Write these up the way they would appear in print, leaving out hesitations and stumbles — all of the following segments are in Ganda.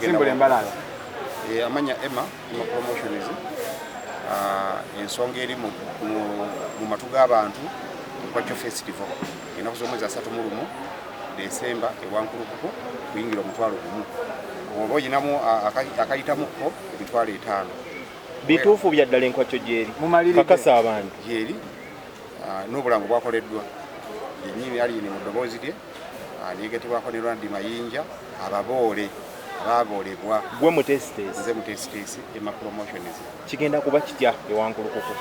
Simbole mbalala. Amanya Emma promotions ensonga eri mu matu g'abantu Enkwakyo festival enaku z'omwezi 3 December Ewakulunkuku kuyingira omutwalo gumu oba oyinamu akayitamuko emitwalo 5 bituufu bya ddala Enkwakyo Gyeli kakasa abantu Gyeli n'obulango bwakoleddwa yennyini ali mu ddoboozi lye neegatibwako ne Lwandi Mayinja ababoole ababoolebwa gwe mutesitesi nze mutesitesi Emma promotions kigenda kuba kitya Ewakulunkuku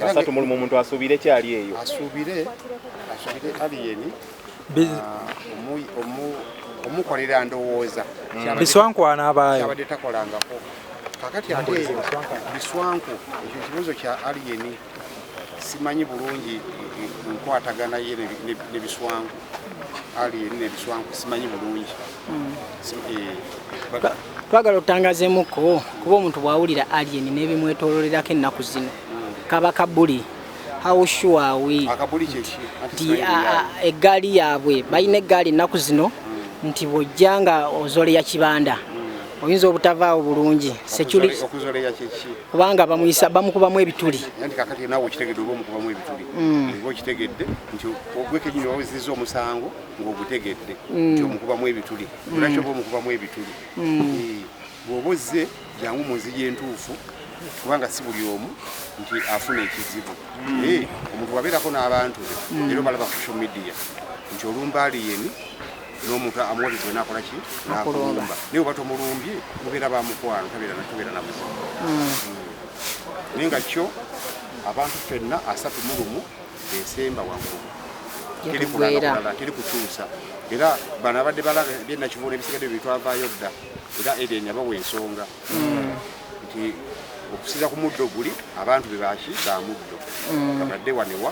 asatu mulimu omuntu asuubire kyali eyo asuubire aliyeni omukolera ndowooza biswankwana abaayo kyabadde takolangako kakati ate biswanku ekyo kibuuzo kya aliyeni simanyi bulungi nkwatagana ye ne biswanku aliyeni ne biswanku simanyi bulungi twagala otangazeemuko kuba omuntu bw'awulira aliyeni n'ebimwetoololerako ennaku zino kaba kabuli how sure are we nti eggaali yaabwe balina eggaali ennaku zino nti bw'ojja nga ozoleya kibanda oyinza obutavaawo bulungi kubanga bamukubamu ebituli kakati naawe okitegedde oba omukubamu ebituli oba okitegedde nti ogwekenyini wawezezza omusango ng'ogutegedde nti omukubamu ebituli olaki oba omukubamu ebituli bw'oba ozze jangu mu nzigi entuufu kubanga si buli omu nti afuna ekizibu omuntu wabeerako n'abantu era balaba social media nti olumba aliyeni n'omuntu amuwabizibwe n'akola ki n'akulumba naye oba tomulumbye mubeera bamukwano tobeera na buzibu naye nga kyo abantu ffenna 3 December Wakulunkuku teri kukyusa era bano abadde balaga byennakivuula ebisigadde bitwavaayo dda era Eden yabawa ensonga nti okusiza ku muddo guli abantu bebaki ba muddo babadde wanewa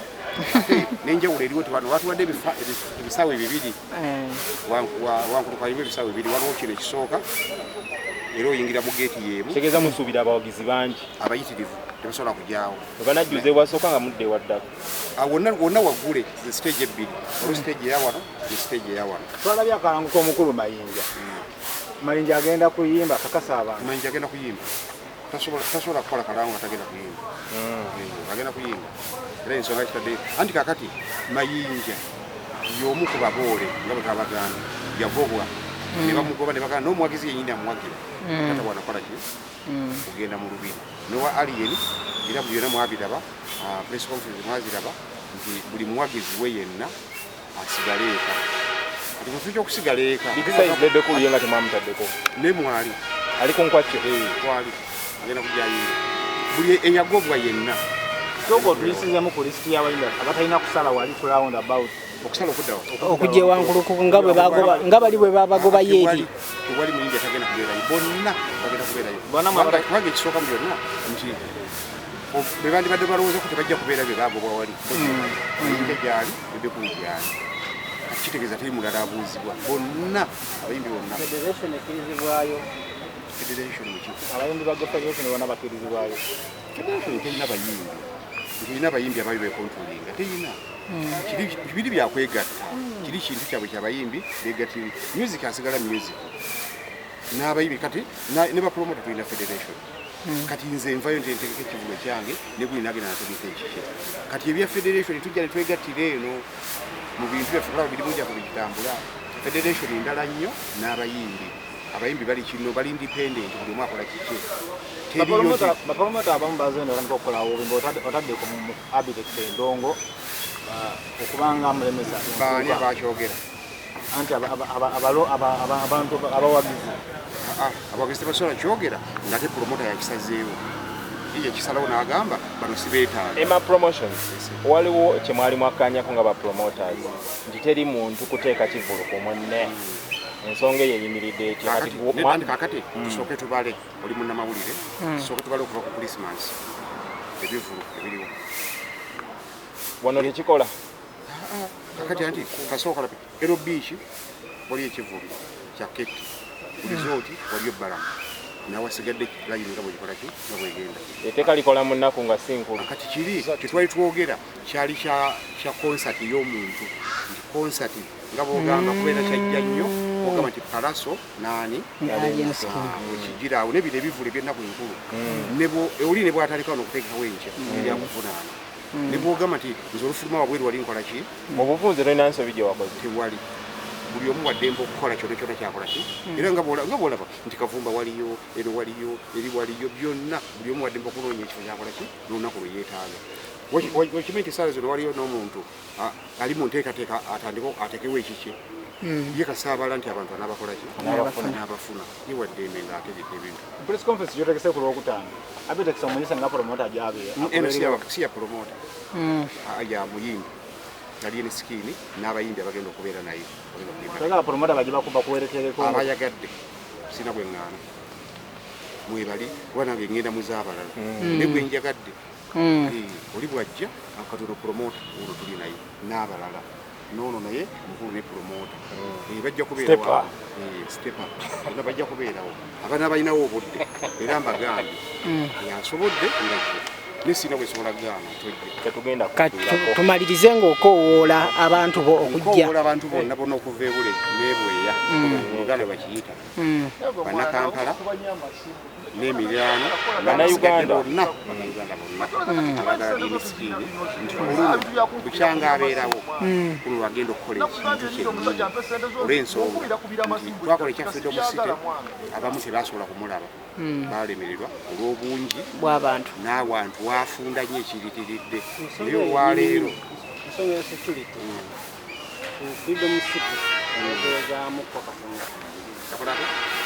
nenjawulo eriwo watuwadde ebisaawe 2 Wankulukuku alimu ebisaawe 2 waliwo kino ekisooka era oyingira mu geeti yeemu tegeeza musuubira abawagizi bangi abayitirivu tebasobola kujaawo banajjuza ewasooka nga mudde waddako wonna waggule stage 2 olwo stage eyawano ne stage eyawano twalabye akalango k'omukulu Mayinja agenda kuyimba kakasa abantu Mayinja agenda kuyimba tasobola kukola kalango nga tagenda kuyimba agenda kuyimba era ensonga kitadde anti kakati Mayinja y'omu ku baboole nga bwe twabagamba yagobwa ne bamugoba ne bagamba n'omuwagizi yennyini amuwagira tatabwana kola ki kugenda mu lubiri nowa aliyeni era buli yonna mwabiraba press conference mwaziraba nti buli muwagizi we yenna asigale eka ati mutuja okusigala eka digestive kuluye nga temwamutaddeko ne mwali ali ku Enkwakyo twali agenda kujayinga buli eyagobwa yenna toko tuyisizemu ku listi y'abayimba abatalina kusala wali to round about okusala okuddawo okujja Ewakulunkuku nga bali bwe babagoba yeeri tewali muyinja tagenda kubeerayo bonna bagenda kubeerayo kubanga ekisooka mu byonna nti be bandibadde balowooza ko tebajja kubeera bye baagobwa wali muyinja gyali ebekulu gyali kitegeeza teri mulala abuuzibwa bonna abayimbi bonna federation ekkirizibwayo abayimbi ba federation bonna bakkirizibwayo federation terina bayimbi tulina abayimbi abaali bekontrolinga terina kibiri byakwegatta kiri kintu kyabwe kyabayimbi begatiri music asigala music n'abayimbi kati ne bapromota tulina federation kati nze nvayo ntentegeka ekivulo kyange ne buli nagenda nategeka ekike kati ebya federation tujja ne twegattira eno mu bintu byaffe kulaba birimu gyaffe bigitambula federation endala nnyo n'abayimbi abayimbi bali kino bali independent buli omu akola kike bapromota abamu bazenda otandika okukola obimba otadde ku architect endongo okubanga mulemesa baani abakyogera anti abantu abawagizi abawagizi tebasobola kyogera ng'ate promota yakisazeewo iye kisalawo n'agamba bano sibeetaaga Emma promotions waliwo kyemwalimu akkaanyako nga bapromoters nti teri muntu kuteeka kivulu ku munne ensonga eyo eyimiridde etya kakati tusooke tubale oli munnamawulire tusooke tubale okuva ku Christmas ebivulu ebiriwo wano tekikola kakati anti kasooka lapi ero beach waliyo ekivulu kya keti ku resort waliyo balamu nawasigadde layini nga bwegikolaki nga bwegenda etteeka likola mu nnaku nga si nkulu kati kiri kyetwali twogera kyali kya konsati y'omuntu nti konsati nga bwogamba kubeera kyajja nnyo ogamba nti palaso naani wekigiraawo nebiro ebivule byennaku enkulu oli ne bwatandika wano okuteekawo enkya eryakuvunaana ne bwogamba nti nze olufuluma wabweru wali nkola ki mu bufunze tolina nsobi gye wakoze tewali buli omu waddemba okukola kyona kyona kyakola ki era nga bwolaba nti Kavumba waliyo ero waliyo eri waliyo byonna buli omu waddemba okunoonya ekifo kyakola ki n'olunaku lwe yeetaaga okimanyi nti essaawa zino waliyo n'omuntu ali mu nteekateeka atandika atekewo ekikye ye kasaabala nti abantu anaabakola ki n'abafuna ye waddembe ng'ategeka ebintu press conference gyotegese ku Lwokutaano abeetekisa omuyisa nga promota gy'abeera si ya promota ya muyimbi yali ne sikini n'abayimbi abagenda okubeera naye tagala promota bajja bakuba kuwerekereko abayagadde sina bweŋŋaana mwebali kuba nange ngenda mu z'abalala ne gwe njagadde oli bwajja akatono promota olwo tuli naye n'abalala noono naye mukulu ne promota bajja kubeerawo stepa bonna bajja kubeerawo abaana balinawo obudde era mbagambye yasobodde ngajje nesina bwesobola gana tojja tumalirize ng'okoowoola abantu bo okujja abantu bonna bonna okuva ebule nebweya oluganda bakiyita bannakampala n'emiryaano bannayuganda bonna abagala b'emisikini nti oluno bukyanga abeerawo kuno wagenda okukola ekintu kyennyini olw'ensonga nti twakola ekya freedom city abamu tebasobola kumulaba balemererwa olw'obungi bw'abantu n'abantu wafunda nnyo ekiritiridde naye olwaleero ensonga ya security freedom city ezaamu kwa Katonda